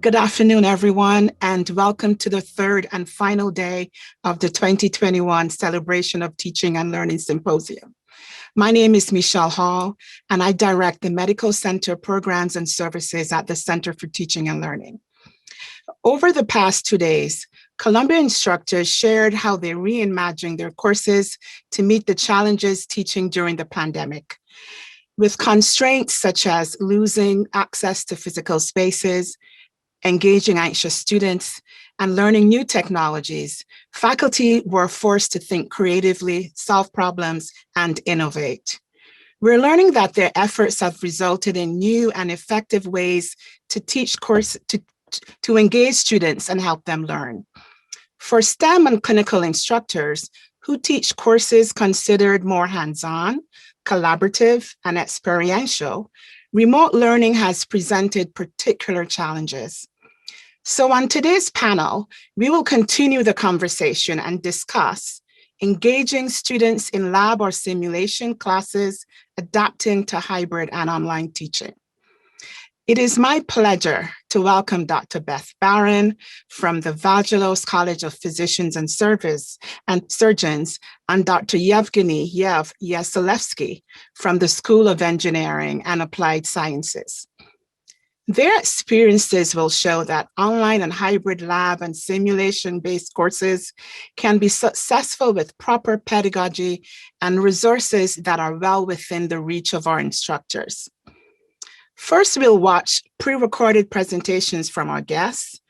Good afternoon, everyone, and welcome to the third and final day of the 2021 Celebration of Teaching and Learning Symposium. My name is Michelle Hall, and I direct the Medical Center Programs and Services at the Center for Teaching and Learning. Over the past 2 days, Columbia instructors shared how they reimagined their courses to meet the challenges teaching during the pandemic. With constraints such as losing access to physical spaces, engaging anxious students, and learning new technologies, faculty were forced to think creatively, solve problems, and innovate. We're learning that their efforts have resulted in new and effective ways to teach to engage students and help them learn. For STEM and clinical instructors who teach courses considered more hands-on, collaborative, and experiential, remote learning has presented particular challenges. So on today's panel, we will continue the conversation and discuss engaging students in lab or simulation classes, adapting to hybrid and online teaching. It is my pleasure to welcome Dr. Beth Barron from the Vagelos College of Physicians and Surgeons and Dr. Yevgeniy Yesilevskiy from the School of Engineering and Applied Sciences. Their experiences will show that online and hybrid lab and simulation-based courses can be successful with proper pedagogy and resources that are well within the reach of our instructors. First, we'll watch pre-recorded presentations from our guests,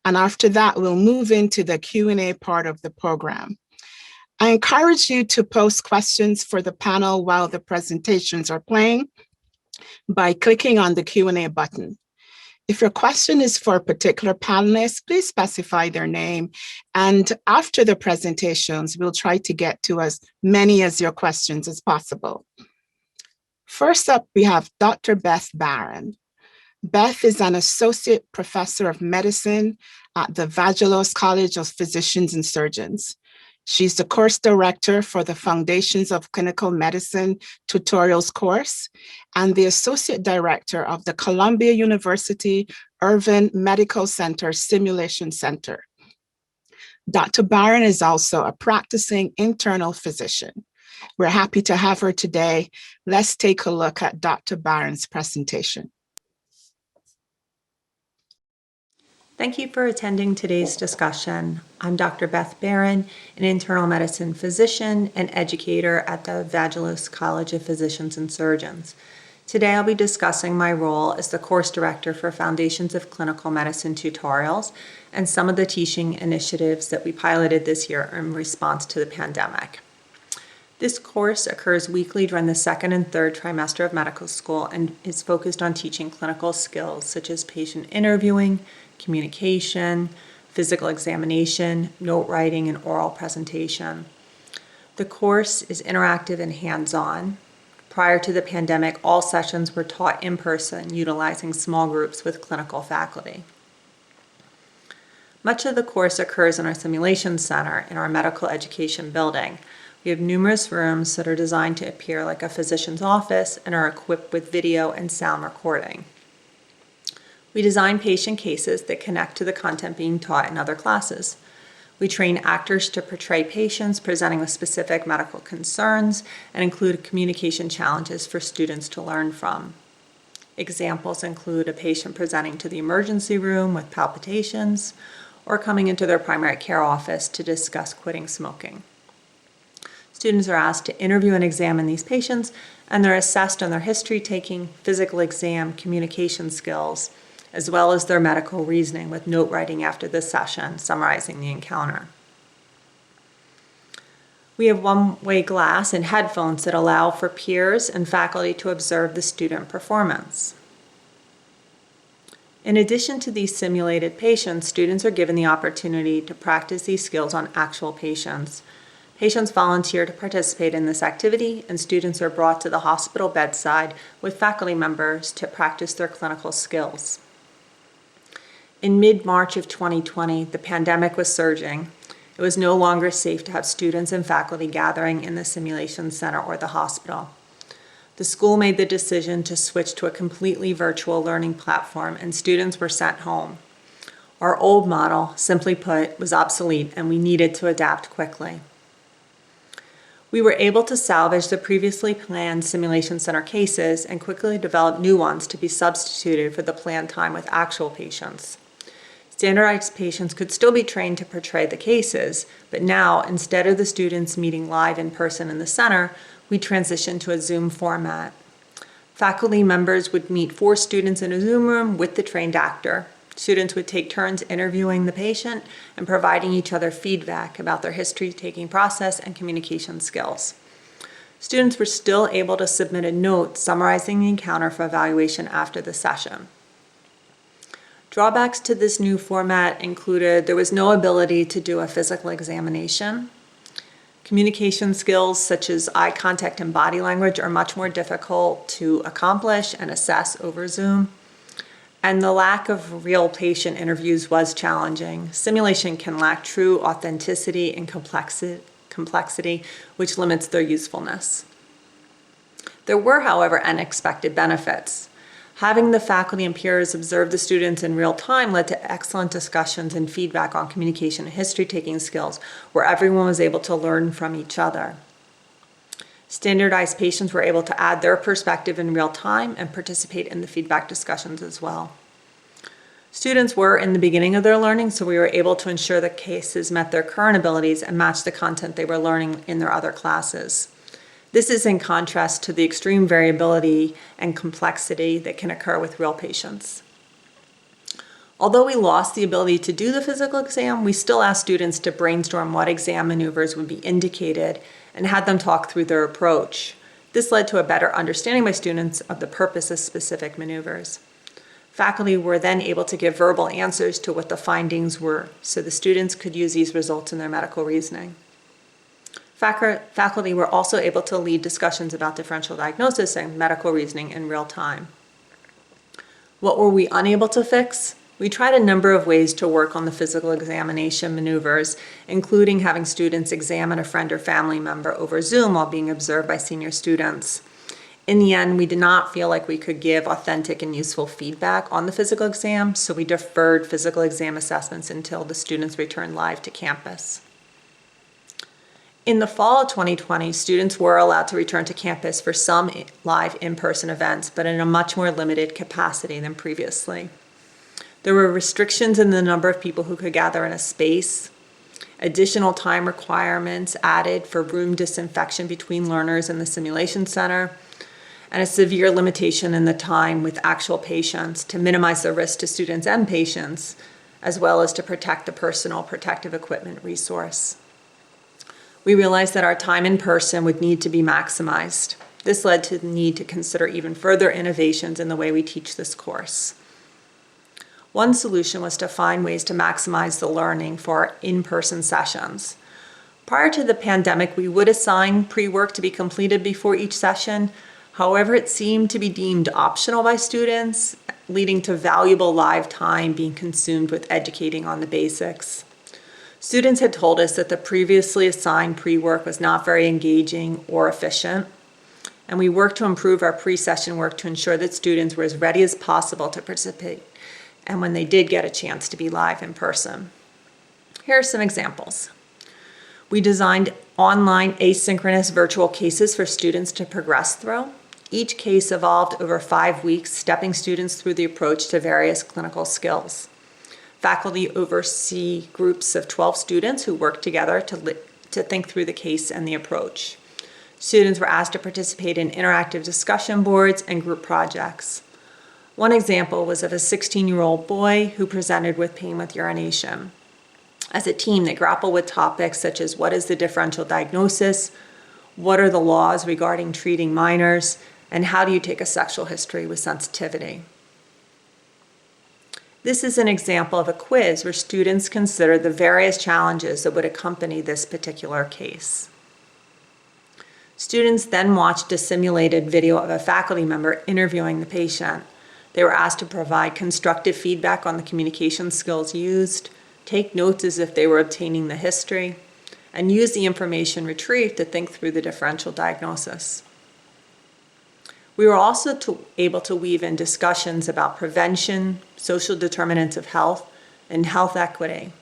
and after that, we'll move into the Q&A part of the program. I encourage you to post questions for the panel while the presentations are playing by clicking on the Q&A button. If your question is for a particular panelist, please specify their name. And after the presentations, we'll try to get to as many of your questions as possible. First up, we have Dr. Beth Barron. Beth is an associate professor of medicine at the Vagelos College of Physicians and Surgeons. She's the course director for the Foundations of Clinical Medicine tutorials course and the associate director of the Columbia University Irvine Medical Center Simulation Center. Dr. Barron is also a practicing internal physician. We're happy to have her today. Let's take a look at Dr. Barron's presentation. Thank you for attending today's discussion. I'm Dr. Beth Barron, an internal medicine physician and educator at the Vagelos College of Physicians and Surgeons. Today I'll be discussing my role as the course director for Foundations of Clinical Medicine tutorials and some of the teaching initiatives that we piloted this year in response to the pandemic. This course occurs weekly during the second and third trimester of medical school and is focused on teaching clinical skills such as patient interviewing, communication, physical examination, note writing, and oral presentation. The course is interactive and hands-on. Prior to the pandemic, all sessions were taught in person, utilizing small groups with clinical faculty. Much of the course occurs in our simulation center in our medical education building. We have numerous rooms that are designed to appear like a physician's office and are equipped with video and sound recording. We design patient cases that connect to the content being taught in other classes. We train actors to portray patients presenting with specific medical concerns and include communication challenges for students to learn from. Examples include a patient presenting to the emergency room with palpitations or coming into their primary care office to discuss quitting smoking. Students are asked to interview and examine these patients, and they're assessed on their history taking, physical exam, communication skills, as well as their medical reasoning with note writing after the session, summarizing the encounter. We have one-way glass and headphones that allow for peers and faculty to observe the student performance. In addition to these simulated patients, students are given the opportunity to practice these skills on actual patients. Patients volunteer to participate in this activity, and students are brought to the hospital bedside with faculty members to practice their clinical skills. In mid-March of 2020, the pandemic was surging. It was no longer safe to have students and faculty gathering in the simulation center or the hospital. The school made the decision to switch to a completely virtual learning platform, and students were sent home. Our old model, simply put, was obsolete and we needed to adapt quickly. We were able to salvage the previously planned simulation center cases and quickly develop new ones to be substituted for the planned time with actual patients. Standardized patients could still be trained to portray the cases, but now, instead of the students meeting live in person in the center, we transitioned to a Zoom format. Faculty members would meet 4 students in a Zoom room with the trained actor. Students would take turns interviewing the patient and providing each other feedback about their history-taking process and communication skills. Students were still able to submit a note summarizing the encounter for evaluation after the session. Drawbacks to this new format included there was no ability to do a physical examination. Communication skills such as eye contact and body language are much more difficult to accomplish and assess over Zoom. And the lack of real patient interviews was challenging. Simulation can lack true authenticity and complexity, which limits their usefulness. There were, however, unexpected benefits. Having the faculty and peers observe the students in real time led to excellent discussions and feedback on communication and history-taking skills, where everyone was able to learn from each other. Standardized patients were able to add their perspective in real time and participate in the feedback discussions as well. Students were in the beginning of their learning, so we were able to ensure that cases met their current abilities and matched the content they were learning in their other classes. This is in contrast to the extreme variability and complexity that can occur with real patients. Although we lost the ability to do the physical exam, we still asked students to brainstorm what exam maneuvers would be indicated and had them talk through their approach. This led to a better understanding by students of the purpose of specific maneuvers. Faculty were then able to give verbal answers to what the findings were, so the students could use these results in their medical reasoning. Faculty were also able to lead discussions about differential diagnosis and medical reasoning in real time. What were we unable to fix? We tried a number of ways to work on the physical examination maneuvers, including having students examine a friend or family member over Zoom while being observed by senior students. In the end, we did not feel like we could give authentic and useful feedback on the physical exam, so we deferred physical exam assessments until the students returned live to campus. In the fall of 2020, students were allowed to return to campus for some live in-person events, but in a much more limited capacity than previously. There were restrictions in the number of people who could gather in a space, additional time requirements added for room disinfection between learners in the simulation center, and a severe limitation in the time with actual patients to minimize the risk to students and patients, as well as to protect the personal protective equipment resource. We realized that our time in person would need to be maximized. This led to the need to consider even further innovations in the way we teach this course. One solution was to find ways to maximize the learning for our in-person sessions. Prior to the pandemic, we would assign pre-work to be completed before each session. However, it seemed to be deemed optional by students, leading to valuable live time being consumed with educating on the basics. Students had told us that the previously assigned pre-work was not very engaging or efficient, and we worked to improve our pre-session work to ensure that students were as ready as possible to participate, and when they did get a chance to be live in person. Here are some examples. We designed online asynchronous virtual cases for students to progress through. Each case evolved over 5 weeks, stepping students through the approach to various clinical skills. Faculty oversee groups of 12 students who work together to think through the case and the approach. Students were asked to participate in interactive discussion boards and group projects. One example was of a 16-year-old boy who presented with pain with urination. As a team, they grappled with topics such as what is the differential diagnosis, what are the laws regarding treating minors, and how do you take a sexual history with sensitivity? This is an example of a quiz where students consider the various challenges that would accompany this particular case. Students then watched a simulated video of a faculty member interviewing the patient. They were asked to provide constructive feedback on the communication skills used, take notes as if they were obtaining the history, and use the information retrieved to think through the differential diagnosis. We were also able to weave in discussions about prevention, social determinants of health, and health equity.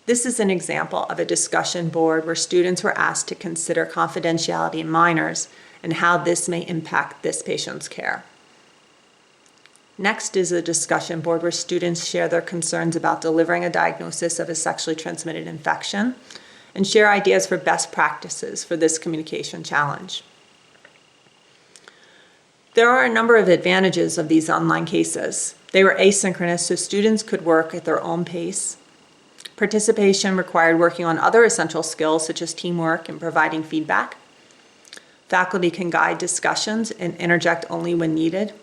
This is an example of a discussion board where students were asked to consider confidentiality in minors and how this may impact this patient's care. Next is a discussion board where students share their concerns about delivering a diagnosis of a sexually transmitted infection and share ideas for best practices for this communication challenge. There are a number of advantages of these online cases. They were asynchronous, so students could work at their own pace. Participation required working on other essential skills such as teamwork and providing feedback. Faculty can guide discussions and interject only when needed.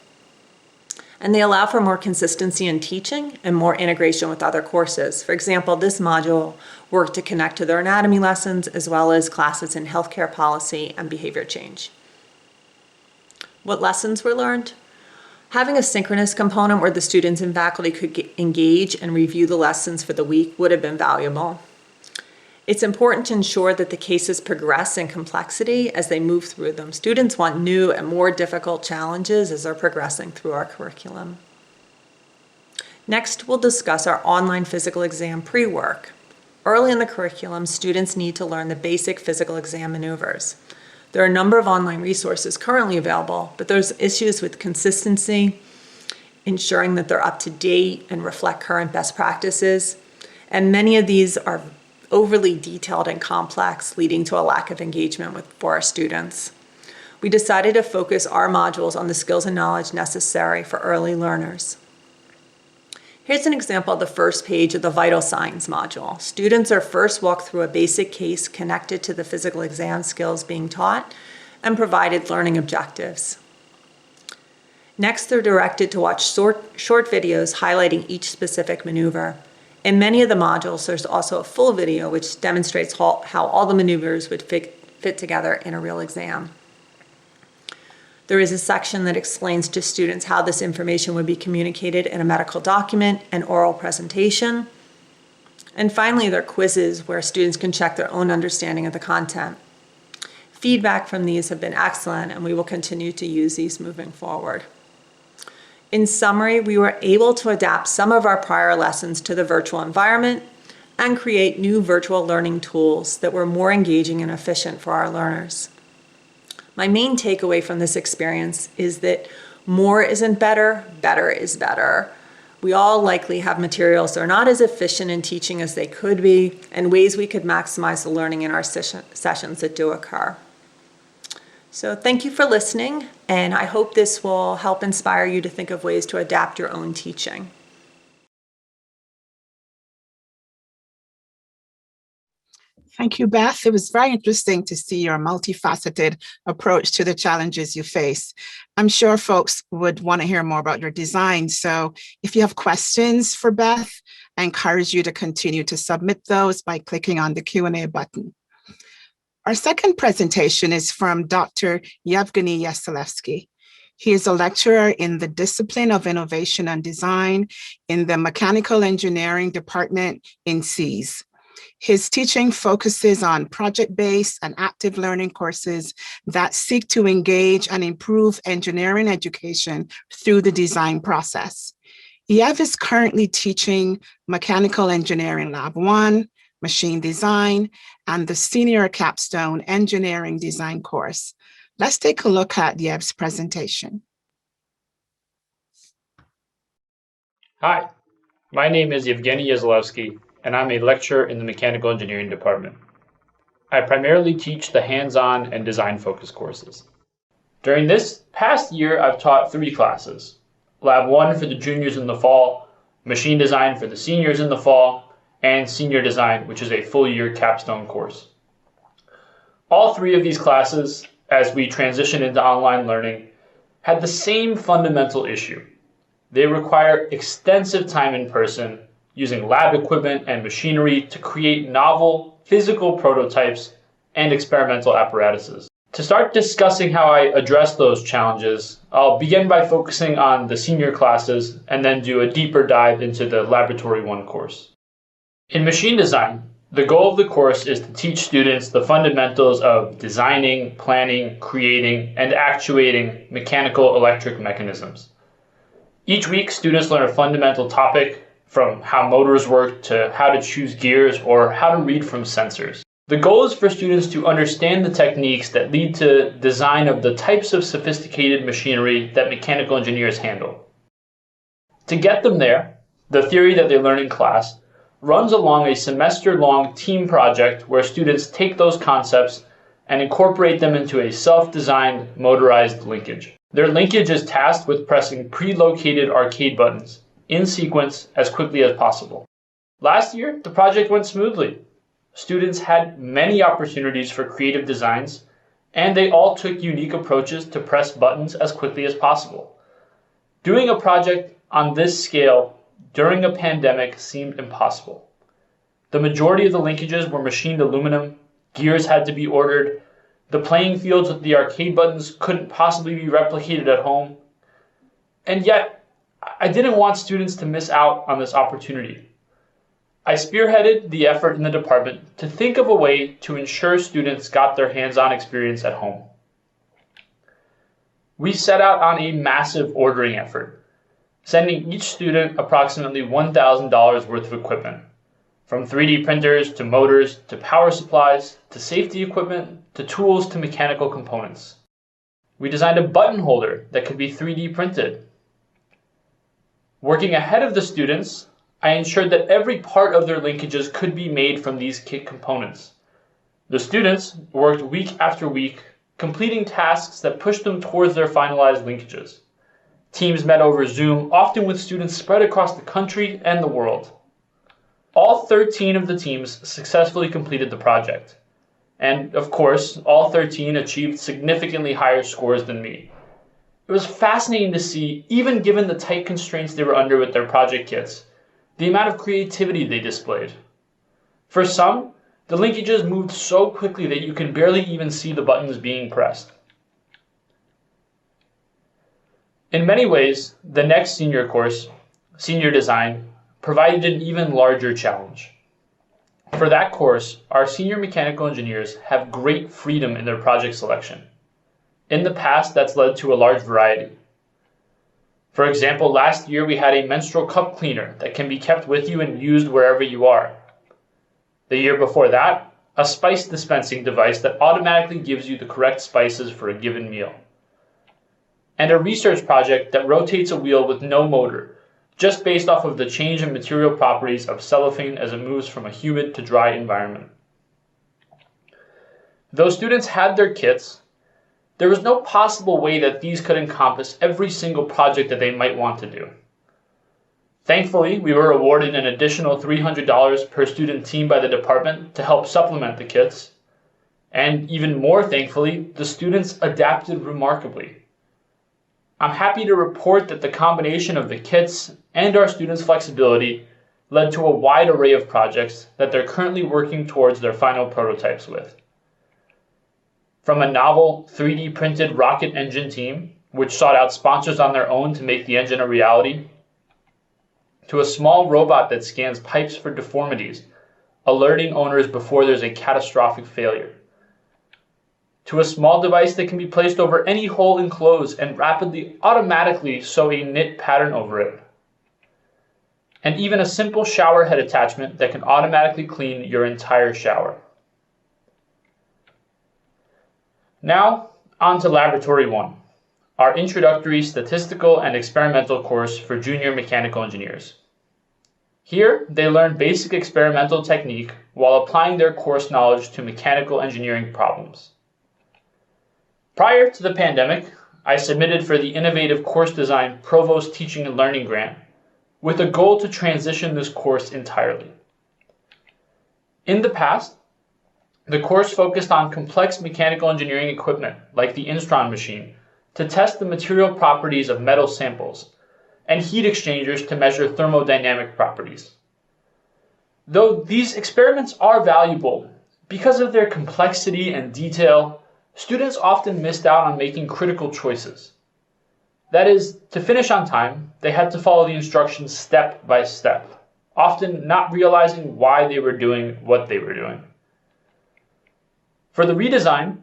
And they allow for more consistency in teaching and more integration with other courses. For example, this module worked to connect to their anatomy lessons as well as classes in healthcare policy and behavior change. What lessons were learned? Having a synchronous component where the students and faculty could engage and review the lessons for the week would have been valuable. It's important to ensure that the cases progress in complexity as they move through them. Students want new and more difficult challenges as they're progressing through our curriculum. Next, we'll discuss our online physical exam pre-work. Early in the curriculum, students need to learn the basic physical exam maneuvers. There are a number of online resources currently available, but there's issues with consistency, ensuring that they're up to date and reflect current best practices, and many of these are overly detailed and complex, leading to a lack of engagement for our students. We decided to focus our modules on the skills and knowledge necessary for early learners. Here's an example of the first page of the Vital Signs module. Students are first walked through a basic case connected to the physical exam skills being taught and provided learning objectives. Next, they're directed to watch short videos highlighting each specific maneuver. In many of the modules, there's also a full video which demonstrates how all the maneuvers would fit together in a real exam. There is a section that explains to students how this information would be communicated in a medical document and oral presentation. And finally, there are quizzes where students can check their own understanding of the content. Feedback from these have been excellent, and we will continue to use these moving forward. In summary, we were able to adapt some of our prior lessons to the virtual environment and create new virtual learning tools that were more engaging and efficient for our learners. My main takeaway from this experience is that more isn't better, better is better. We all likely have materials that are not as efficient in teaching as they could be, and ways we could maximize the learning in our sessions that do occur. So thank you for listening, and I hope this will help inspire you to think of ways to adapt your own teaching. Thank you, Beth. It was very interesting to see your multifaceted approach to the challenges you face. I'm sure folks would want to hear more about your design. So if you have questions for Beth, I encourage you to continue to submit those by clicking on the Q&A button. Our second presentation is from Dr. Yevgeniy Yesilevskiy. He is a lecturer in the discipline of innovation and design in the Mechanical Engineering Department in CUIMC. His teaching focuses on project-based and active learning courses that seek to engage and improve engineering education through the design process. Yev is currently teaching Mechanical Engineering Lab 1, Machine Design, and the Senior Capstone Engineering Design course. Let's take a look at Yev's presentation. Hi, my name is Yevgeniy Yesilevskiy, and I'm a lecturer in the Mechanical Engineering Department. I primarily teach the hands-on and design-focused courses. During this past year, I've taught 3 classes: Lab 1 for the juniors in the fall, Machine Design for the seniors in the fall, and Senior Design, which is a full-year capstone course. All 3 of these classes, as we transition into online learning, had the same fundamental issue. They require extensive time in person, using lab equipment and machinery to create novel physical prototypes and experimental apparatuses. To start discussing how I address those challenges, I'll begin by focusing on the senior classes and then do a deeper dive into the Laboratory 1 course. In machine design, the goal of the course is to teach students the fundamentals of designing, planning, creating, and actuating mechanical electric mechanisms. Each week, students learn a fundamental topic from how motors work to how to choose gears or how to read from sensors. The goal is for students to understand the techniques that lead to design of the types of sophisticated machinery that mechanical engineers handle. To get them there, the theory that they learn in class runs along a semester-long team project where students take those concepts and incorporate them into a self-designed motorized linkage. Their linkage is tasked with pressing pre-located arcade buttons in sequence as quickly as possible. Last year, the project went smoothly. Students had many opportunities for creative designs, and they all took unique approaches to press buttons as quickly as possible. Doing a project on this scale during a pandemic seemed impossible. The majority of the linkages were machined aluminum, gears had to be ordered, the playing fields with the arcade buttons couldn't possibly be replicated at home, and yet I didn't want students to miss out on this opportunity. I spearheaded the effort in the department to think of a way to ensure students got their hands-on experience at home. We set out on a massive ordering effort, sending each student approximately $1,000 worth of equipment, from 3D printers to motors to power supplies to safety equipment to tools to mechanical components. We designed a button holder that could be 3D printed. Working ahead of the students, I ensured that every part of their linkages could be made from these kit components. The students worked week after week, completing tasks that pushed them towards their finalized linkages. Teams met over Zoom, often with students spread across the country and the world. All 13 of the teams successfully completed the project. And of course, all 13 achieved significantly higher scores than me. It was fascinating to see, even given the tight constraints they were under with their project kits, the amount of creativity they displayed. For some, the linkages moved so quickly that you can barely even see the buttons being pressed. In many ways, the next senior course, Senior Design, provided an even larger challenge. For that course, our senior mechanical engineers have great freedom in their project selection. In the past, that's led to a large variety. For example, last year we had a menstrual cup cleaner that can be kept with you and used wherever you are. The year before that, a spice dispensing device that automatically gives you the correct spices for a given meal. And a research project that rotates a wheel with no motor, just based off of the change in material properties of cellophane as it moves from a humid to dry environment. Though students had their kits, there was no possible way that these could encompass every single project that they might want to do. Thankfully, we were awarded an additional $300 per student team by the department to help supplement the kits. And even more thankfully, the students adapted remarkably. I'm happy to report that the combination of the kits and our students' flexibility led to a wide array of projects that they're currently working towards their final prototypes with. From a novel 3D printed rocket engine team, which sought out sponsors on their own to make the engine a reality, to a small robot that scans pipes for deformities, alerting owners before there's a catastrophic failure, to a small device that can be placed over any hole in clothes and rapidly automatically sew a knit pattern over it, and even a simple shower head attachment that can automatically clean your entire shower. Now, on to Laboratory 1, our introductory statistical and experimental course for junior mechanical engineers. Here, they learn basic experimental technique while applying their course knowledge to mechanical engineering problems. Prior to the pandemic, I submitted for the innovative course design Provost Teaching and Learning Grant with a goal to transition this course entirely. In the past, the course focused on complex mechanical engineering equipment like the Instron machine to test the material properties of metal samples and heat exchangers to measure thermodynamic properties. Though these experiments are valuable, because of their complexity and detail, students often missed out on making critical choices. That is, to finish on time, they had to follow the instructions step by step, often not realizing why they were doing what they were doing. For the redesign,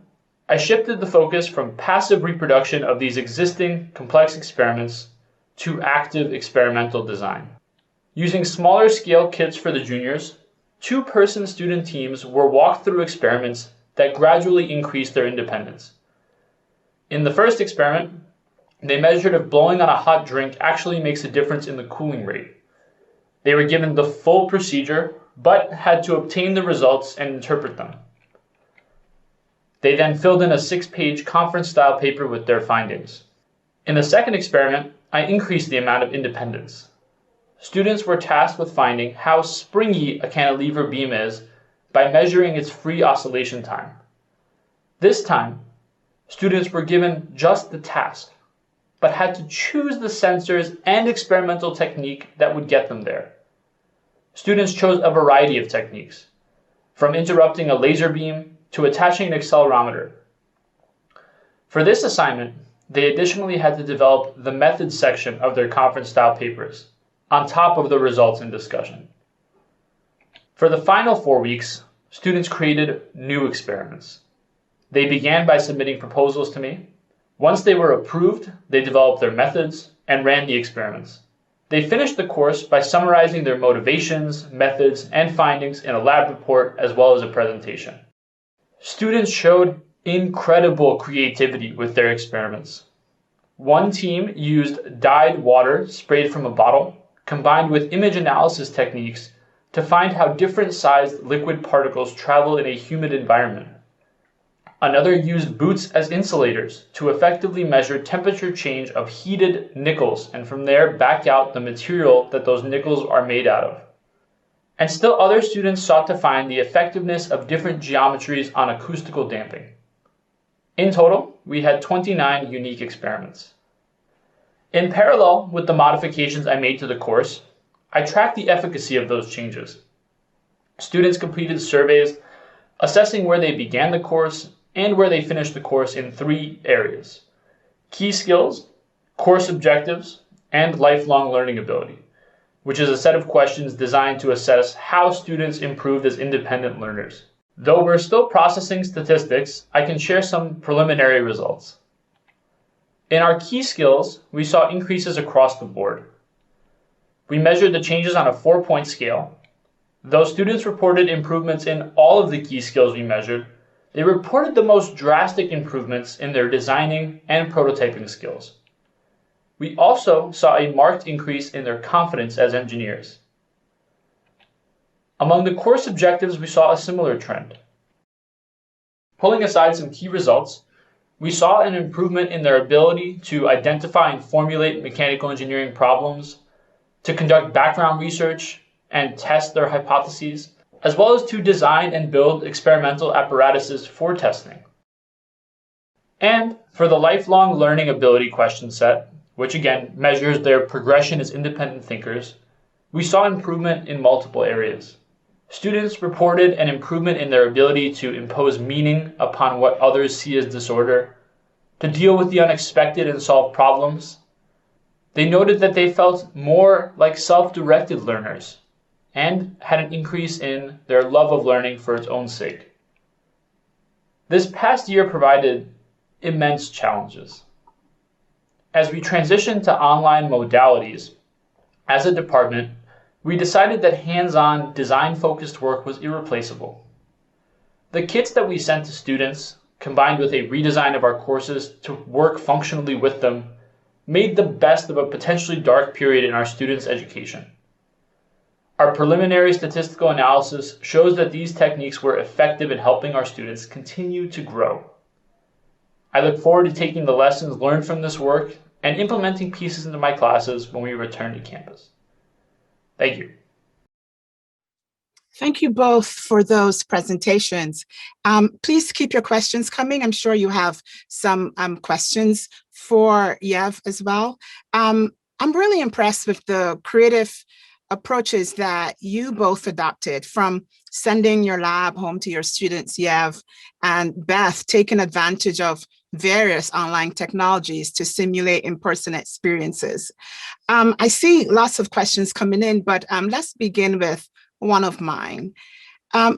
I shifted the focus from passive reproduction of these existing complex experiments to active experimental design. Using smaller scale kits for the juniors, two-person student teams were walked through experiments that gradually increased their independence. In the first experiment, they measured if blowing on a hot drink actually makes a difference in the cooling rate. They were given the full procedure, but had to obtain the results and interpret them. They then filled in a 6-page conference-style paper with their findings. In the second experiment, I increased the amount of independence. Students were tasked with finding how springy a cantilever beam is by measuring its free oscillation time. This time, students were given just the task, but had to choose the sensors and experimental technique that would get them there. Students chose a variety of techniques, from interrupting a laser beam to attaching an accelerometer. For this assignment, they additionally had to develop the methods section of their conference-style papers, on top of the results and discussion. For the final 4 weeks, students created new experiments. They began by submitting proposals to me. Once they were approved, they developed their methods and ran the experiments. They finished the course by summarizing their motivations, methods, and findings in a lab report as well as a presentation. Students showed incredible creativity with their experiments. One team used dyed water sprayed from a bottle, combined with image analysis techniques to find how different sized liquid particles travel in a humid environment. Another used boots as insulators to effectively measure temperature change of heated nickels and from there back out the material that those nickels are made out of. And still other students sought to find the effectiveness of different geometries on acoustical damping. In total, we had 29 unique experiments. In parallel with the modifications I made to the course, I tracked the efficacy of those changes. Students completed surveys assessing where they began the course and where they finished the course in 3 areas: key skills, course objectives, and lifelong learning ability, which is a set of questions designed to assess how students improved as independent learners. Though we're still processing statistics, I can share some preliminary results. In our key skills, we saw increases across the board. We measured the changes on a 4-point scale. Though students reported improvements in all of the key skills we measured, they reported the most drastic improvements in their designing and prototyping skills. We also saw a marked increase in their confidence as engineers. Among the course objectives, we saw a similar trend. Pulling aside some key results, we saw an improvement in their ability to identify and formulate mechanical engineering problems, to conduct background research and test their hypotheses, as well as to design and build experimental apparatuses for testing. And for the lifelong learning ability question set, which again measures their progression as independent thinkers, we saw improvement in multiple areas. Students reported an improvement in their ability to impose meaning upon what others see as disorder, to deal with the unexpected and solve problems. They noted that they felt more like self-directed learners and had an increase in their love of learning for its own sake. This past year provided immense challenges. As we transitioned to online modalities, as a department, we decided that hands-on, design-focused work was irreplaceable. The kits that we sent to students, combined with a redesign of our courses to work functionally with them, made the best of a potentially dark period in our students' education. Our preliminary statistical analysis shows that these techniques were effective in helping our students continue to grow. I look forward to taking the lessons learned from this work and implementing pieces into my classes when we return to campus. Thank you. Thank you both for those presentations. Please keep your questions coming. I'm sure you have some questions for Yev as well. I'm really impressed with the creative approaches that you both adopted, from sending your lab home to your students, Yev, and Beth taking advantage of various online technologies to simulate in-person experiences. I see lots of questions coming in, but let's begin with one of mine.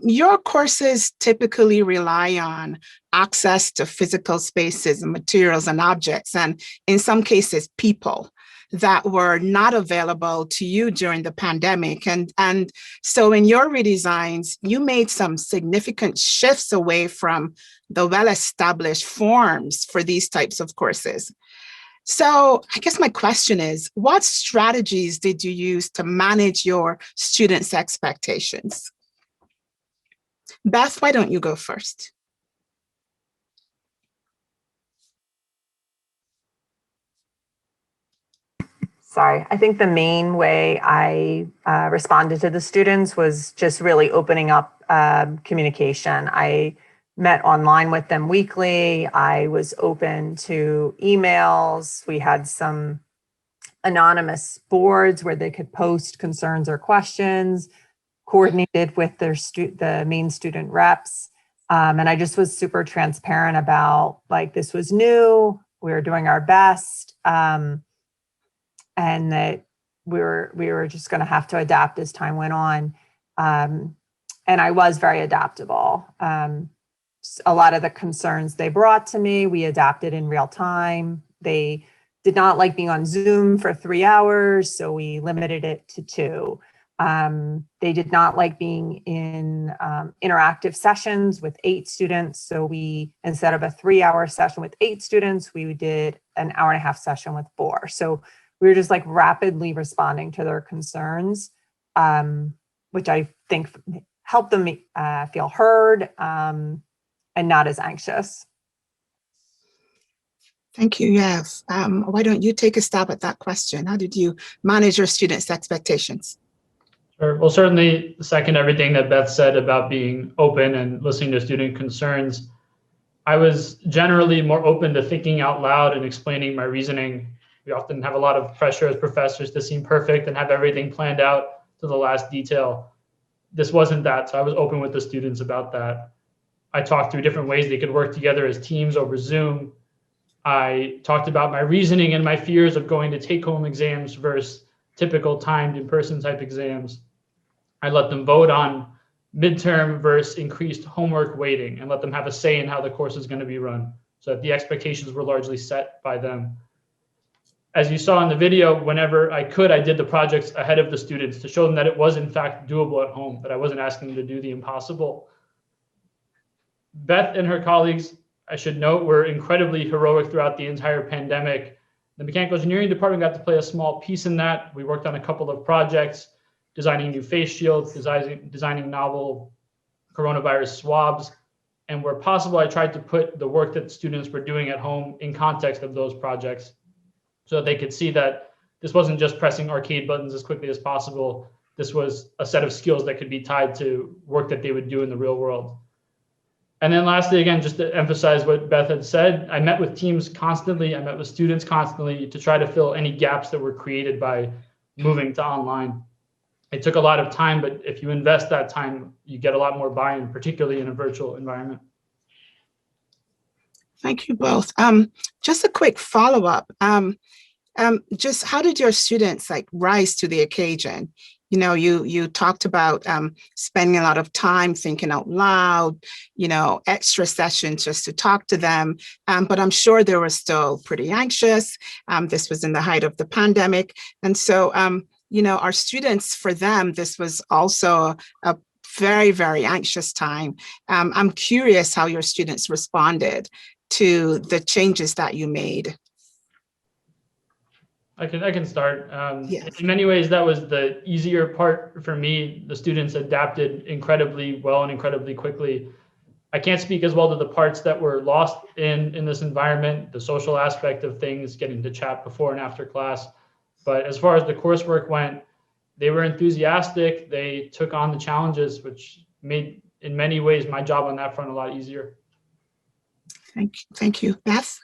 Your courses typically rely on access to physical spaces and materials and objects, and in some cases, people, that were not available to you during the pandemic. And so in your redesigns, you made some significant shifts away from the well-established forms for these types of courses. So I guess my question is, what strategies did you use to manage your students' expectations? Beth, why don't you go first? Sorry, I think the main way I responded to the students was just really opening up communication. I met online with them weekly. I was open to emails. We had some anonymous boards where they could post concerns or questions, coordinated with the main student reps. And I just was super transparent about, like, this was new, we were doing our best, and that we were just going to have to adapt as time went on. And I was very adaptable. A lot of the concerns they brought to me, we adapted in real time. They did not like being on Zoom for 3 hours, so we limited it to 2. They did not like being in interactive sessions with 8 students. So we, instead of a 3-hour session with 8 students, we did an 1.5-hour session with 4. So we were just like rapidly responding to their concerns, which I think helped them feel heard and not as anxious. Thank you, Yev. Why don't you take a stab at that question? How did you manage your students' expectations? Sure. Well, certainly second everything that Beth said about being open and listening to student concerns. I was generally more open to thinking out loud and explaining my reasoning. We often have a lot of pressure as professors to seem perfect and have everything planned out to the last detail. This wasn't that, so I was open with the students about that. I talked through different ways they could work together as teams over Zoom. I talked about my reasoning and my fears of going to take-home exams versus typical timed in-person type exams. I let them vote on midterm versus increased homework weighting and let them have a say in how the course is going to be run, so that the expectations were largely set by them. As you saw in the video, whenever I could, I did the projects ahead of the students to show them that it was in fact doable at home, that I wasn't asking them to do the impossible. Beth and her colleagues, I should note, were incredibly heroic throughout the entire pandemic. The mechanical engineering department got to play a small piece in that. We worked on a couple of projects, designing new face shields, designing novel coronavirus swabs. And where possible, I tried to put the work that students were doing at home in context of those projects, so that they could see that this wasn't just pressing arcade buttons as quickly as possible. This was a set of skills that could be tied to work that they would do in the real world. And then lastly, again, just to emphasize what Beth had said, I met with teams constantly. I met with students constantly to try to fill any gaps that were created by moving to online. It took a lot of time, but if you invest that time, you get a lot more buy-in, particularly in a virtual environment. Thank you both. Just a quick follow-up. Just how did your students rise to the occasion? You know, you talked about spending a lot of time thinking out loud, extra sessions just to talk to them. But I'm sure they were still pretty anxious. This was in the height of the pandemic. And so, our students, for them, this was also a very, very anxious time. I'm curious how your students responded to the changes that you made. I can start. Yes. In many ways, that was the easier part for me. The students adapted incredibly well and incredibly quickly. I can't speak as well to the parts that were lost in this environment, the social aspect of things, getting to chat before and after class. But as far as the coursework went, they were enthusiastic. They took on the challenges, which made, in many ways, my job on that front a lot easier. Thank you. Beth?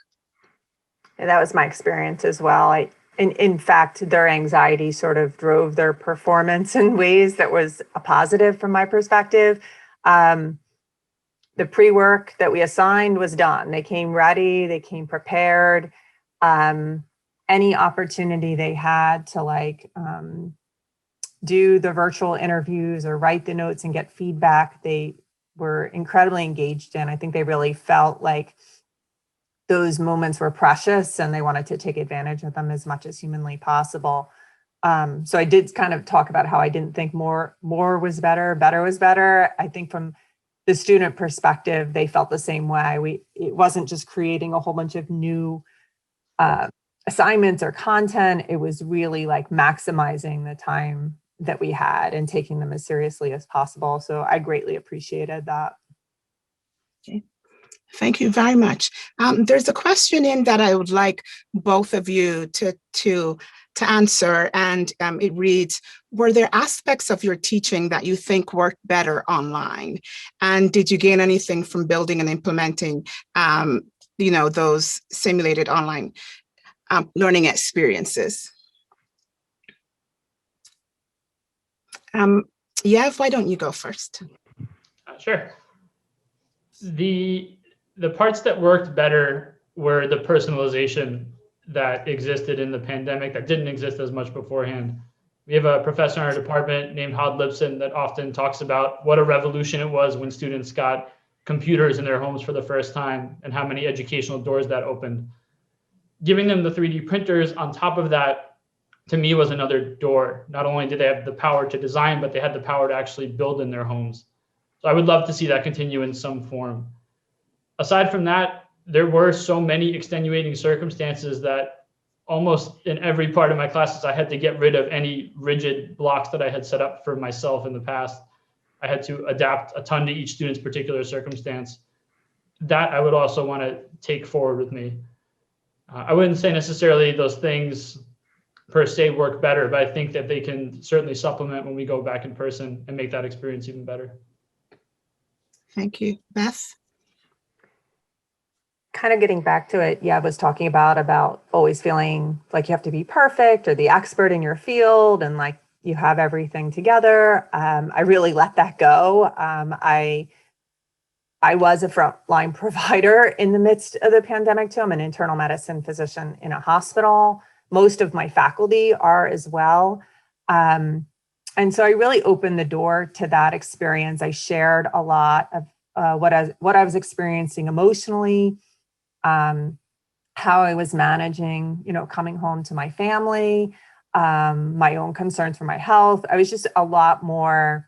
And that was my experience as well. In fact, their anxiety sort of drove their performance in ways that was a positive from my perspective. The pre-work that we assigned was done. They came ready, they came prepared. Any opportunity they had to do the virtual interviews or write the notes and get feedback, they were incredibly engaged in. I think they really felt like those moments were precious and they wanted to take advantage of them as much as humanly possible. So I did kind of talk about how I didn't think more was better was better. I think from the student perspective, they felt the same way. It wasn't just creating a whole bunch of new assignments or content. It was really like maximizing the time that we had and taking them as seriously as possible. So I greatly appreciated that. Okay. Thank you very much. There's a question in that I would like both of you to answer, and it reads, were there aspects of your teaching that you think worked better online? And did you gain anything from building and implementing those simulated online learning experiences? Yev, why don't you go first? Sure. The parts that worked better were the personalization that existed in the pandemic that didn't exist as much beforehand. We have a professor in our department named Hod Lipson that often talks about what a revolution it was when students got computers in their homes for the first time and how many educational doors that opened. Giving them the 3D printers on top of that, to me, was another door. Not only did they have the power to design, but they had the power to actually build in their homes. So I would love to see that continue in some form. Aside from that, there were so many extenuating circumstances that almost in every part of my classes, I had to get rid of any rigid blocks that I had set up for myself in the past. I had to adapt a ton to each student's particular circumstance. That I would also want to take forward with me. I wouldn't say necessarily those things per se work better, but I think that they can certainly supplement when we go back in person and make that experience even better. Thank you. Beth? Kind of getting back to it, I was talking about always feeling like you have to be perfect or the expert in your field and like you have everything together. I really let that go. I was a frontline provider in the midst of the pandemic too. I'm an internal medicine physician in a hospital. Most of my faculty are as well. And so I really opened the door to that experience. I shared a lot of what I was experiencing emotionally, how I was managing, coming home to my family, my own concerns for my health. I was just a lot more,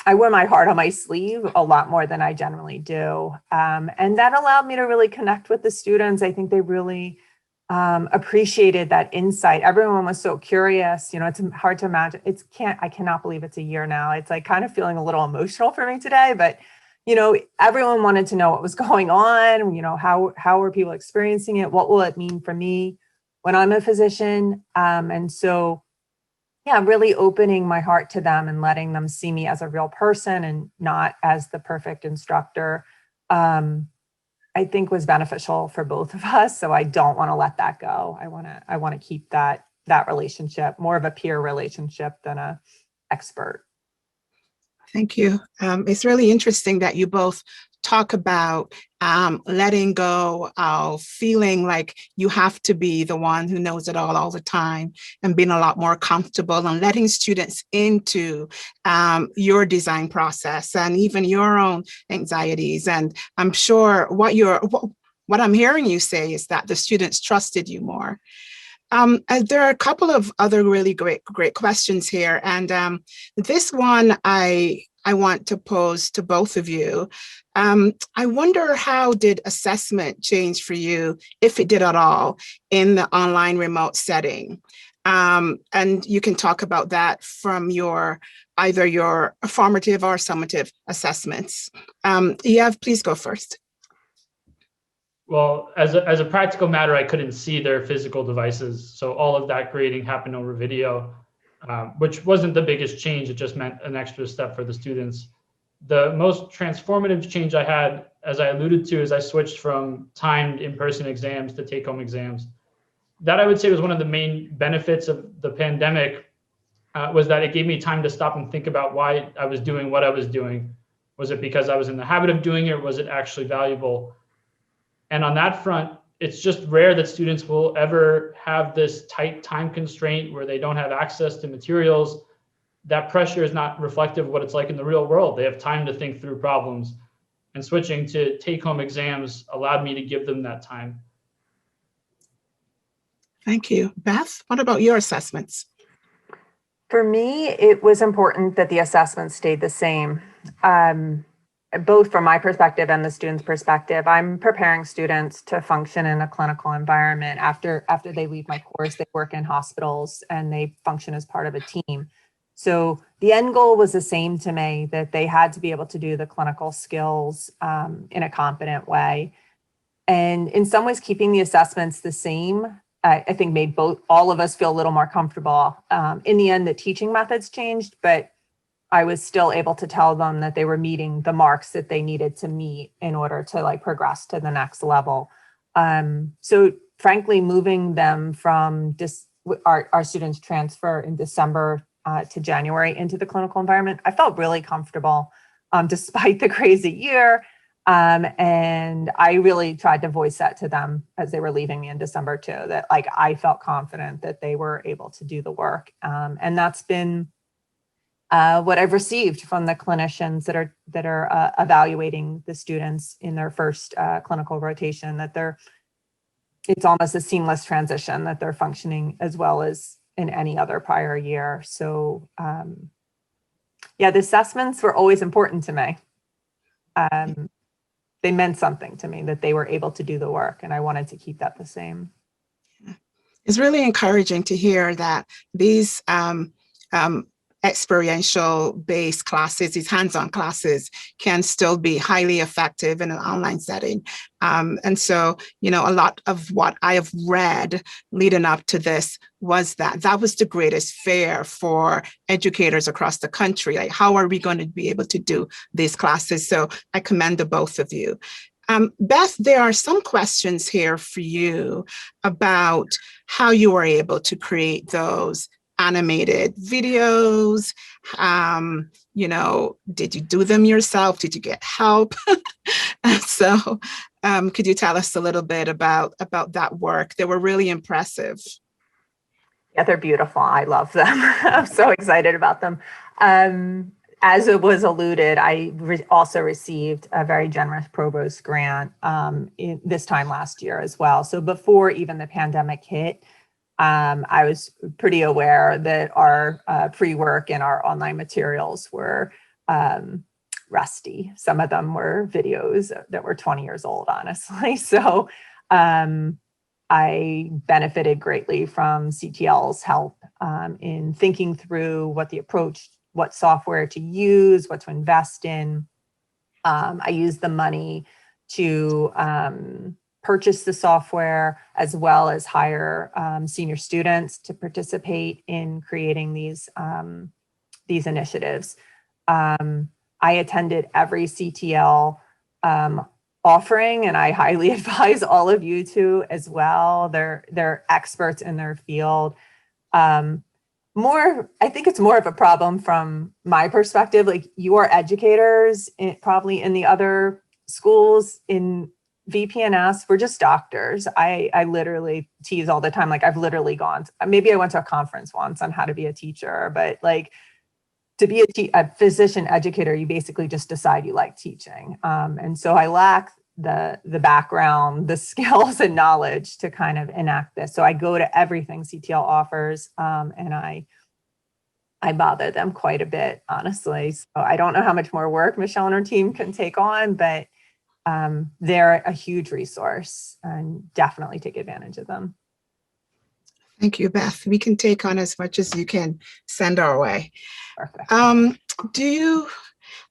I wore my heart on my sleeve a lot more than I generally do. And that allowed me to really connect with the students. I think they really appreciated that insight. Everyone was so curious. It's hard to imagine. I cannot believe it's a year now. It's like kind of feeling a little emotional for me today, but everyone wanted to know what was going on. How are people experiencing it? What will it mean for me when I'm a physician? And so, really opening my heart to them and letting them see me as a real person and not as the perfect instructor, I think was beneficial for both of us. So I don't want to let that go. I want to keep that relationship, more of a peer relationship than a expert. Thank you. It's really interesting that you both talk about letting go of feeling like you have to be the one who knows it all the time and being a lot more comfortable and letting students into your design process and even your own anxieties. And I'm sure what I'm hearing you say is that the students trusted you more. There are a couple of other really great questions here. And this one I want to pose to both of you. I wonder, how did assessment change for you, if it did at all, in the online remote setting? And you can talk about that from either your formative or summative assessments. Yev, please go first. Well, as a practical matter, I couldn't see their physical devices. So all of that grading happened over video, which wasn't the biggest change. It just meant an extra step for the students. The most transformative change I had, as I alluded to, is I switched from timed in-person exams to take-home exams. That, I would say, was one of the main benefits of the pandemic, was that it gave me time to stop and think about why I was doing what I was doing. Was it because I was in the habit of doing it, or was it actually valuable? And on that front, it's just rare that students will ever have this tight time constraint where they don't have access to materials. That pressure is not reflective of what it's like in the real world. They have time to think through problems. and switching to take-home exams allowed me to give them that time. Thank you. Beth, what about your assessments? For me, it was important that the assessments stayed the same, both from my perspective and the student's perspective. I'm preparing students to function in a clinical environment. After they leave my course, they work in hospitals and they function as part of a team. So the end goal was the same to me, that they had to be able to do the clinical skills in a competent way. And in some ways, keeping the assessments the same, I think made all of us feel a little more comfortable. In the end, the teaching methods changed, but I was still able to tell them that they were meeting the marks that they needed to meet in order to progress to the next level. So frankly, moving them from our students transfer in December to January into the clinical environment, I felt really comfortable despite the crazy year. And I really tried to voice that to them as they were leaving me in December too, that I felt confident that they were able to do the work. And that's been what I've received from the clinicians that are evaluating the students in their first clinical rotation, that it's almost a seamless transition, that they're functioning as well as in any other prior year. So yeah, the assessments were always important to me. They meant something to me, that they were able to do the work, and I wanted to keep that the same. It's really encouraging to hear that these experiential based classes, these hands-on classes, can still be highly effective in an online setting. And so, a lot of what I have read leading up to this was that was the greatest fear for educators across the country. Like, how are we going to be able to do these classes? So I commend the both of you. Beth, there are some questions here for you about how you were able to create those animated videos. Did you do them yourself? Did you get help? So could you tell us a little bit about that work? They were really impressive. Yeah, they're beautiful. I love them. I'm so excited about them. As it was alluded, I also received a very generous Provost grant this time last year as well. So before even the pandemic hit, I was pretty aware that our pre-work and our online materials were rusty. Some of them were videos that were 20 years old, honestly. So I benefited greatly from CTL's help in thinking through what software to use, what to invest in. I used the money to purchase the software, as well as hire senior students to participate in creating these initiatives. I attended every CTL offering, and I highly advise all of you to as well. They're experts in their field. I think it's more of a problem from my perspective. Like, you are educators, probably in the other schools in VPNS, we're just doctors. I literally tease all the time. Like, I've literally maybe I went to a conference once on how to be a teacher, but to be a physician educator, you basically just decide you like teaching. And so I lack the background, the skills and knowledge to kind of enact this. So I go to everything CTL offers, and I bother them quite a bit, honestly. So I don't know how much more work Michelle and her team can take on, but they're a huge resource, and definitely take advantage of them. Thank you, Beth. We can take on as much as you can send our way. Perfect.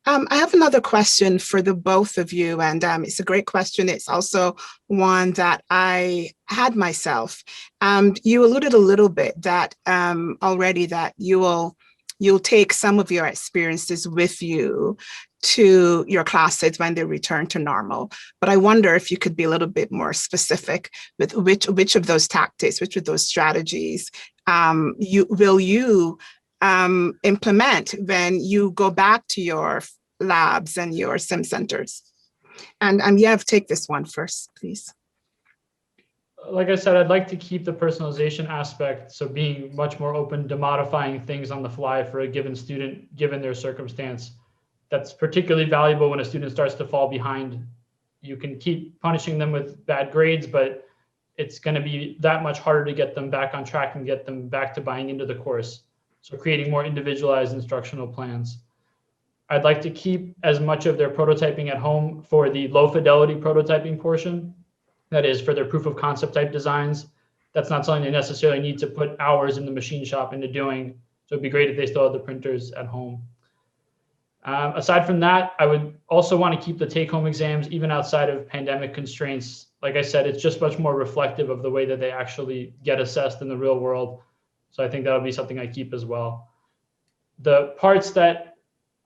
I have another question for the both of you, and it's a great question. It's also one that I had myself. You alluded a little bit that already that you'll take some of your experiences with you to your classes when they return to normal. But I wonder if you could be a little bit more specific with which of those tactics, which of those strategies you will implement when you go back to your labs and your sim centers. And Yev, take this one first, please. Like I said, I'd like to keep the personalization aspect, so being much more open to modifying things on the fly for a given student, given their circumstance. That's particularly valuable when a student starts to fall behind. You can keep punishing them with bad grades, but it's going to be that much harder to get them back on track and get them back to buying into the course. So creating more individualized instructional plans. I'd like to keep as much of their prototyping at home for the low fidelity prototyping portion. That is for their proof of concept type designs. That's not something they necessarily need to put hours in the machine shop into doing. So it'd be great if they still had the printers at home. Aside from that, I would also want to keep the take-home exams even outside of pandemic constraints. Like I said, it's just much more reflective of the way that they actually get assessed in the real world. So I think that'll be something I keep as well. The parts that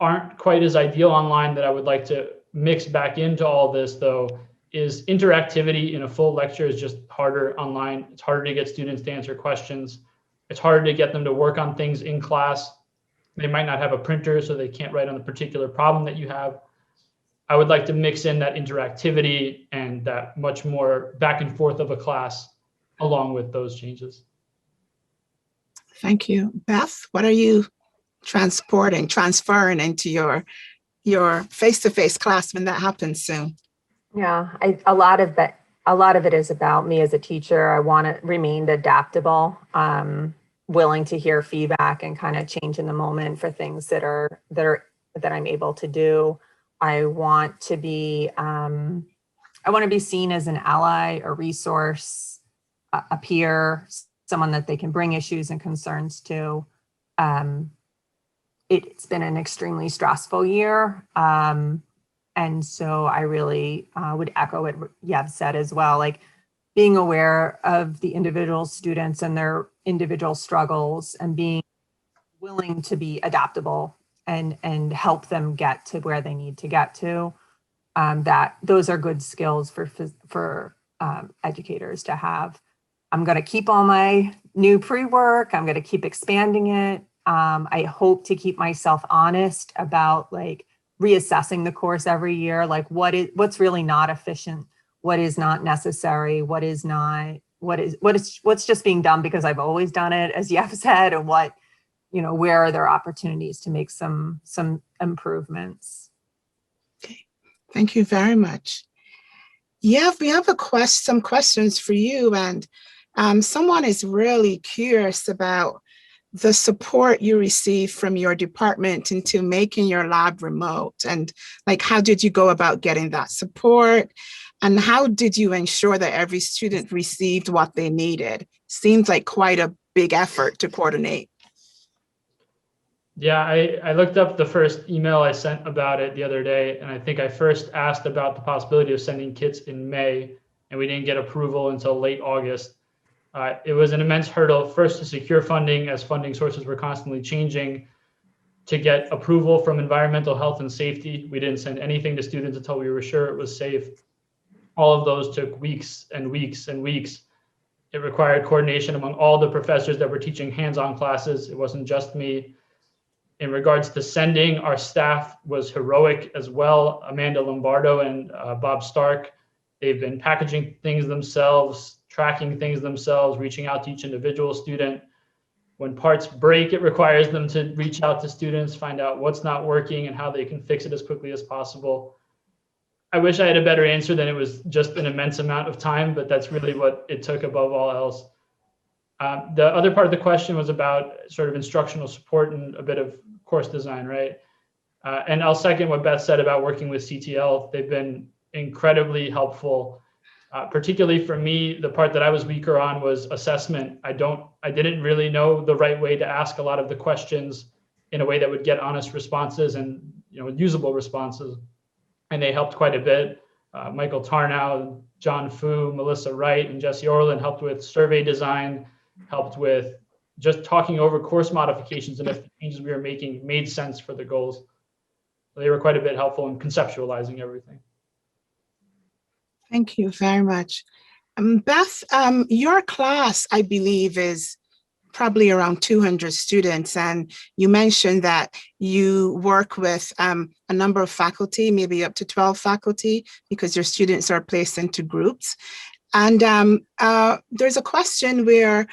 aren't quite as ideal online that I would like to mix back into all this, though, is interactivity in a full lecture is just harder online. It's harder to get students to answer questions. It's harder to get them to work on things in class. They might not have a printer, so they can't write on the particular problem that you have. I would like to mix in that interactivity and that much more back and forth of a class along with those changes. Thank you. Beth, what are you transferring into your face-to-face class when that happens soon? Yeah, a lot of it is about me as a teacher. I want to remain adaptable, willing to hear feedback and kind of change in the moment for things that I'm able to do. I want to be seen as an ally, a resource, a peer, someone that they can bring issues and concerns to. It's been an extremely stressful year. And so I really would echo what Yev said as well, like being aware of the individual students and their individual struggles and being willing to be adaptable and help them get to where they need to get to. That those are good skills for educators to have. I'm going to keep all my new pre-work. I'm going to keep expanding it. I hope to keep myself honest about like reassessing the course every year, like what's really not efficient, what is not necessary, what's just being done because I've always done it, as Yev said, and where are there opportunities to make some improvements. Okay, thank you very much. Yev, we have some questions for you, and someone is really curious about the support you receive from your department into making your lab remote, and like, how did you go about getting that support, and how did you ensure that every student received what they needed? Seems like quite a big effort to coordinate. Yeah, I looked up the first email I sent about it the other day, and I think I first asked about the possibility of sending kits in May, and we didn't get approval until late August. It was an immense hurdle, first to secure funding, as funding sources were constantly changing, to get approval from environmental health and safety. We didn't send anything to students until we were sure it was safe. All of those took weeks and weeks and weeks. It required coordination among all the professors that were teaching hands-on classes. It wasn't just me. In regards to sending, our staff was heroic as well. Amanda Lombardo and Bob Stark, they've been packaging things themselves, tracking things themselves, reaching out to each individual student. When parts break, it requires them to reach out to students, find out what's not working and how they can fix it as quickly as possible. I wish I had a better answer than it was just an immense amount of time, but that's really what it took above all else. The other part of the question was about sort of instructional support and a bit of course design, right? And I'll second what Beth said about working with CTL. They've been incredibly helpful. Particularly for me, the part that I was weaker on was assessment. I didn't really know the right way to ask a lot of the questions in a way that would get honest responses and usable responses. And they helped quite a bit. Michael Tarnow, John Fu, Melissa Wright, and Jesse Orland helped with survey design, helped with just talking over course modifications and if the changes we were making made sense for the goals. So they were quite a bit helpful in conceptualizing everything. Thank you very much. Beth, your class, I believe, is probably around 200 students, and you mentioned that you work with a number of faculty, maybe up to 12 faculty, because your students are placed into groups. And there's a question where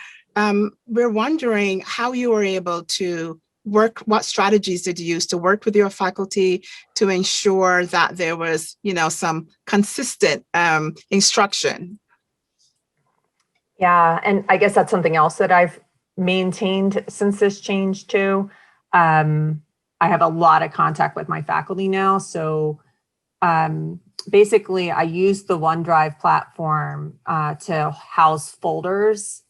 we're wondering how you were able to what strategies did you use to work with your faculty to ensure that there was, some consistent instruction? Yeah, and I guess that's something else that I've maintained since this change too. I have a lot of contact with my faculty now. So basically I use the OneDrive platform to house folders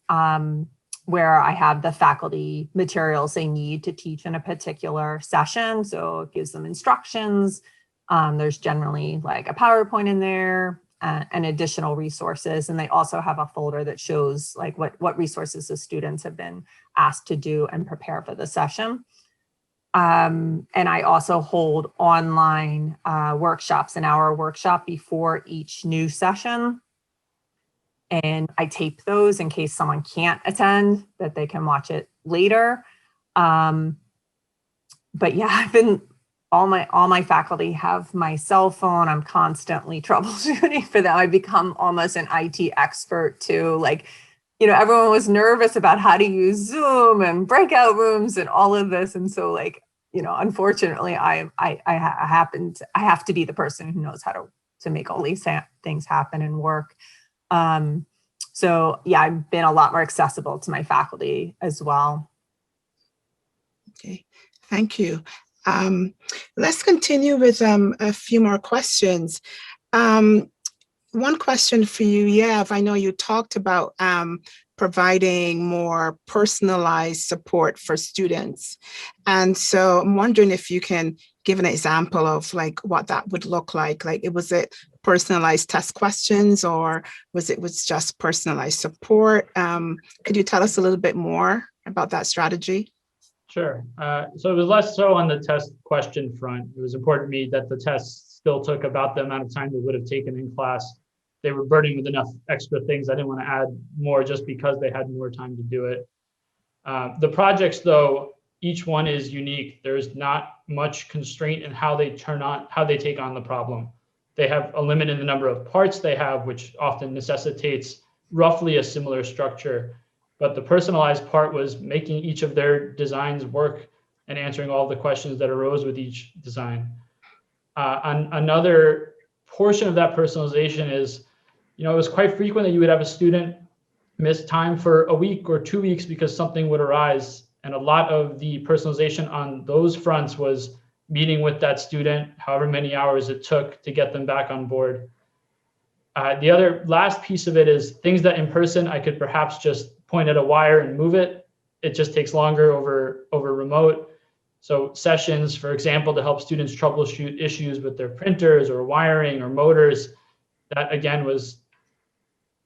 where I have the faculty materials they need to teach in a particular session. So it gives them instructions. There's generally like a PowerPoint in there and additional resources. And they also have a folder that shows like what resources the students have been asked to do and prepare for the session. And I also hold online workshops, an hour workshop before each new session. And I tape those in case someone can't attend, that they can watch it later. But yeah, I've been, all my faculty have my cell phone. I'm constantly troubleshooting for them. I've become almost an IT expert too. Like, everyone was nervous about how to use Zoom and breakout rooms and all of this. And so like, unfortunately, I have to be the person who knows how to make all these things happen and work. So yeah, I've been a lot more accessible to my faculty as well. Okay, thank you. Let's continue with a few more questions. One question for you, Yev. I know you talked about providing more personalized support for students. And so I'm wondering if you can give an example of like what that would look like. Like, was it personalized test questions, or was it just personalized support? Could you tell us a little bit more about that strategy? Sure. So it was less so on the test question front. It was important to me that the tests still took about the amount of time they would have taken in class. They were burdened with enough extra things. I didn't want to add more just because they had more time to do it. The projects, though, each one is unique. There's not much constraint in how they take on the problem. They have a limit in the number of parts they have, which often necessitates roughly a similar structure. But the personalized part was making each of their designs work and answering all the questions that arose with each design. Another portion of that personalization is, it was quite frequent that you would have a student miss time for a week or 2 weeks because something would arise. And a lot of the personalization on those fronts was meeting with that student, however many hours it took to get them back on board. The other last piece of it is things that in person I could perhaps just point at a wire and move it. It just takes longer over remote. So sessions, for example, to help students troubleshoot issues with their printers or wiring or motors, that again was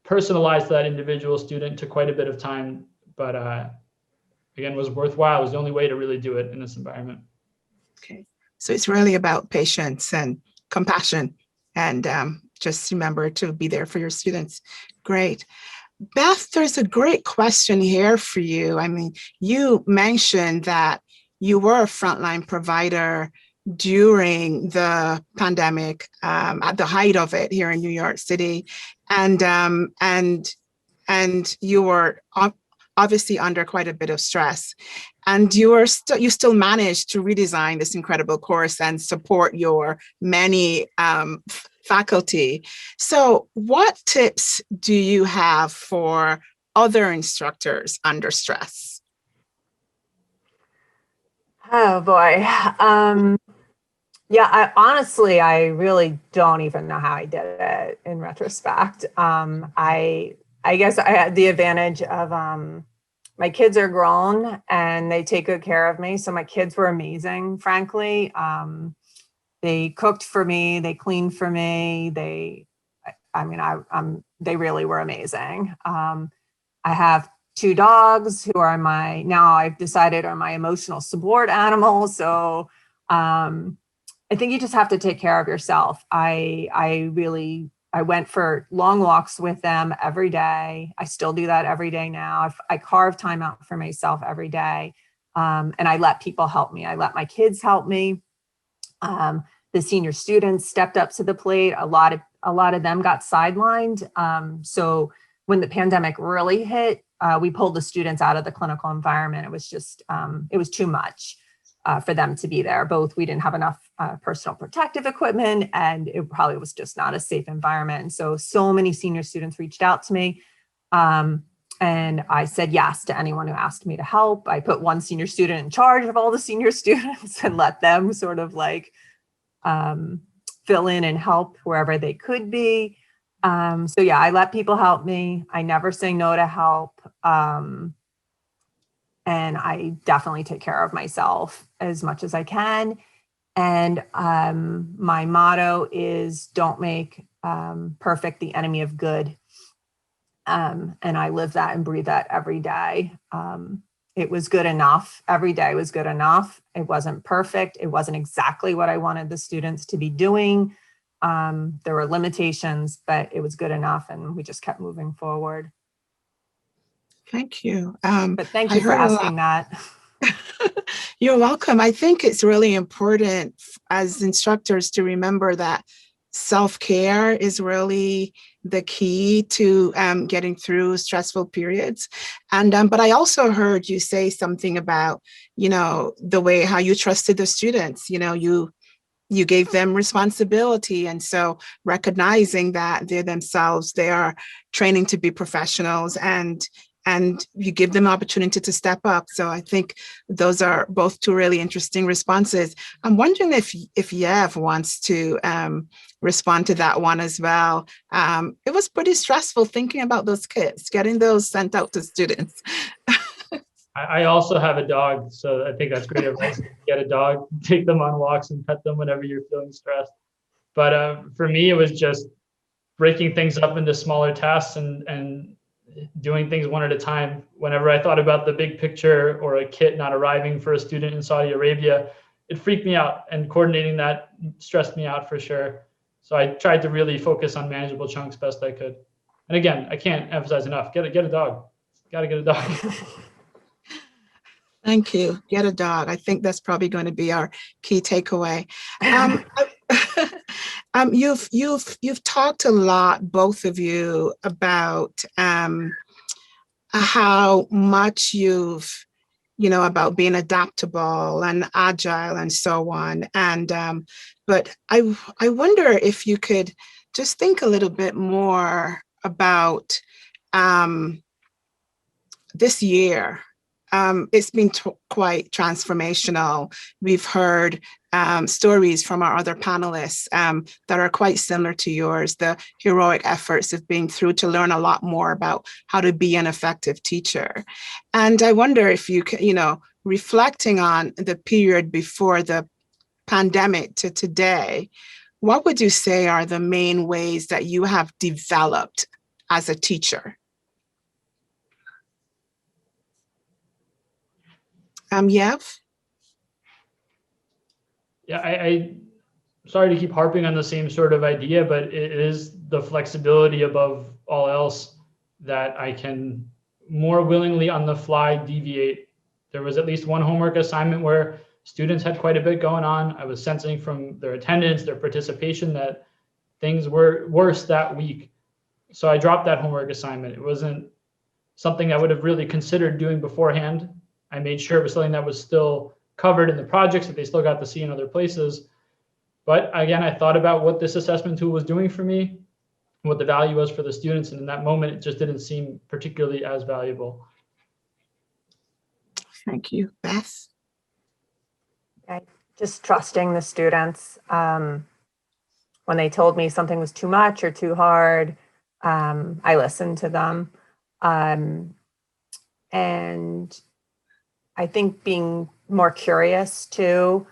personalized to that individual student, took quite a bit of time, but again, was worthwhile. It was the only way to really do it in this environment. Okay, so it's really about patience and compassion, and just remember to be there for your students. Great. Beth, there's a great question here for you. I mean, you mentioned that you were a frontline provider during the pandemic, at the height of it here in New York City, and you were obviously under quite a bit of stress, and you still managed to redesign this incredible course and support your many faculty. So what tips do you have for other instructors under stress? Oh boy. Yeah, I really don't even know how I did it in retrospect. I guess I had the advantage of my kids are grown and they take good care of me. So my kids were amazing, frankly. They cooked for me, they cleaned for me. They really were amazing. I have 2 dogs who are now I've decided are my emotional support animals. So I think you just have to take care of yourself. I went for long walks with them every day. I still do that every day now. I carve time out for myself every day. And I let people help me. I let my kids help me. The senior students stepped up to the plate. A lot of them got sidelined. So when the pandemic really hit, we pulled the students out of the clinical environment. It was just, it was too much. for them to be there. Both, we didn't have enough personal protective equipment, and it probably was just not a safe environment. And so many senior students reached out to me. And I said yes to anyone who asked me to help. I put one senior student in charge of all the senior students and let them sort of like fill in and help wherever they could be. So yeah, I let people help me. I never say no to help. And I definitely take care of myself as much as I can. And my motto is don't make perfect the enemy of good. And I live that and breathe that every day. It was good enough. Every day was good enough. It wasn't perfect. It wasn't exactly what I wanted the students to be doing. There were limitations, but it was good enough. And we just kept moving forward. Thank you. But thank you for asking that. You're welcome. I think it's really important as instructors to remember that self-care is really the key to getting through stressful periods. And but I also heard you say something about, the way how you trusted the students. You gave them responsibility. And so recognizing that they are training to be professionals, and you give them opportunity to step up. So I think those are both two really interesting responses. I'm wondering if Yev wants to respond to that one as well. It was pretty stressful thinking about those kids, getting those sent out to students. I also have a dog, so I think that's great advice. Get a dog, take them on walks and pet them whenever you're feeling stressed. But for me, it was just breaking things up into smaller tasks and doing things one at a time. Whenever I thought about the big picture or a kit not arriving for a student in Saudi Arabia, it freaked me out, and coordinating that stressed me out for sure. So I tried to really focus on manageable chunks best I could. And again, I can't emphasize enough, get a dog. Got to get a dog. Thank you. Get a dog. I think that's probably going to be our key takeaway. You've talked a lot, both of you, about how much you've, about being adaptable and agile and so on. And but I wonder if you could just think a little bit more about this year. It's been quite transformational. We've heard stories from our other panelists that are quite similar to yours, the heroic efforts of being through to learn a lot more about how to be an effective teacher. And I wonder if you can, reflecting on the period before the pandemic to today, what would you say are the main ways that you have developed as a teacher? Yev? Yeah, I sorry to keep harping on the same sort of idea, but it is the flexibility above all else that I can more willingly on the fly deviate. There was at least one homework assignment where students had quite a bit going on. I was sensing from their attendance, their participation, that things were worse that week. So I dropped that homework assignment. It wasn't something I would have really considered doing beforehand. I made sure it was something that was still covered in the projects that they still got to see in other places. But again, I thought about what this assessment tool was doing for me, what the value was for the students. And in that moment, it just didn't seem particularly as valuable. Thank you. Beth? Just trusting the students. When they told me something was too much or too hard, I listened to them. And I think being more curious too,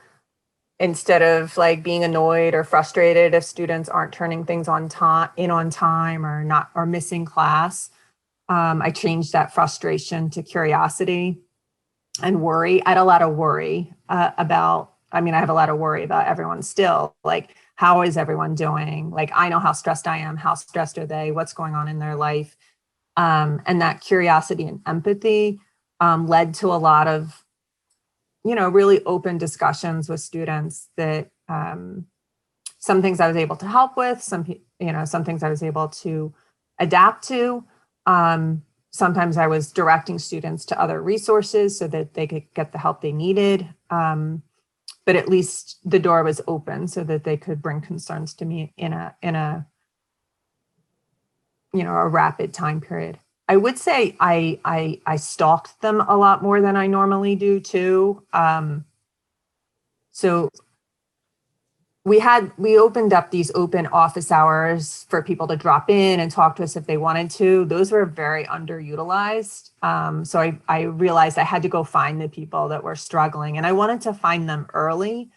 instead of like being annoyed or frustrated if students aren't turning things on time or missing class. I changed that frustration to curiosity and worry. I had a lot of worry I have a lot of worry about everyone still. Like, how is everyone doing? Like, I know how stressed I am. How stressed are they? What's going on in their life? And that curiosity and empathy led to a lot of, really open discussions with students that some things I was able to help with, some things I was able to adapt to. Sometimes I was directing students to other resources so that they could get the help they needed. but at least the door was open so that they could bring concerns to me in a rapid time period. I would say I stalked them a lot more than I normally do too. So we opened up these open office hours for people to drop in and talk to us if they wanted to. Those were very underutilized. So I realized I had to go find the people that were struggling, and I wanted to find them early,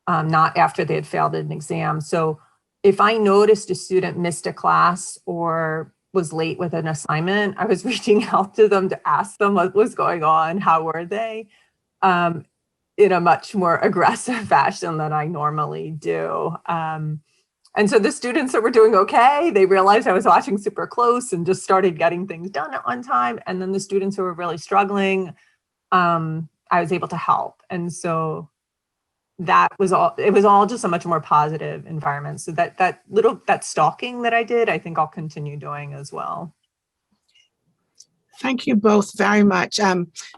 not after they had failed an exam. So if I noticed a student missed a class or was late with an assignment, I was reaching out to them to ask them what was going on, how were they, in a much more aggressive fashion than I normally do. And so the students that were doing okay, they realized I was watching super close and just started getting things done on time. And then the students who were really struggling, I was able to help. And so it was all just a much more positive environment. So that stalking that I did, I think I'll continue doing as well. Thank you both very much.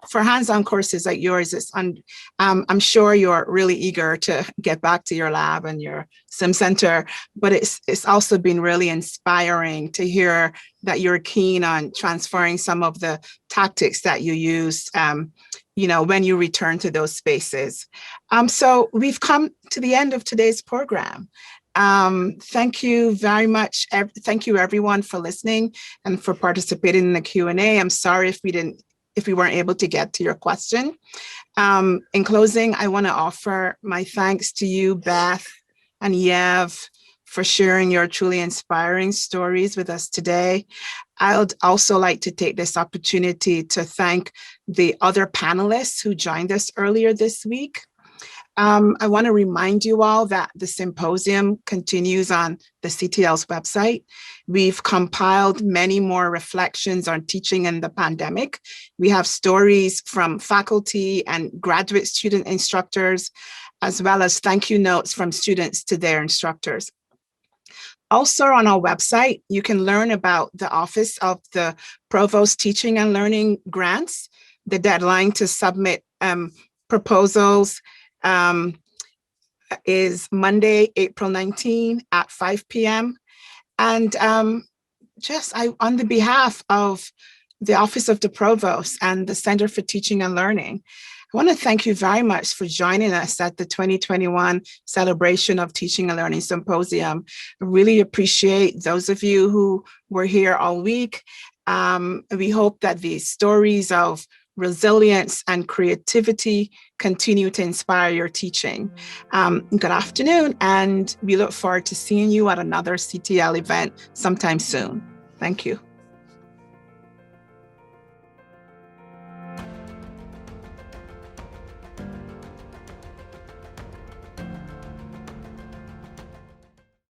For hands-on courses like yours, I'm sure you're really eager to get back to your lab and your sim center, but it's also been really inspiring to hear that you're keen on transferring some of the tactics that you use when you return to those spaces. So we've come to the end of today's program. Thank you very much. Thank you everyone for listening and for participating in the Q&A. I'm sorry if we weren't able to get to your question. In closing, I want to offer my thanks to you, Beth and Yev, for sharing your truly inspiring stories with us today. I would also like to take this opportunity to thank the other panelists who joined us earlier this week. I want to remind you all that the symposium continues on the CTL's website. We've compiled many more reflections on teaching in the pandemic. We have stories from faculty and graduate student instructors, as well as thank you notes from students to their instructors. Also on our website, you can learn about the Office of the Provost Teaching and Learning Grants. The deadline to submit proposals is Monday, April 19 at 5 p.m. And on the behalf of the Office of the Provost and the Center for Teaching and Learning, I want to thank you very much for joining us at the 2021 Celebration of Teaching and Learning Symposium. I really appreciate those of you who were here all week. We hope that these stories of resilience and creativity continue to inspire your teaching. Good afternoon, and we look forward to seeing you at another CTL event sometime soon. Thank you.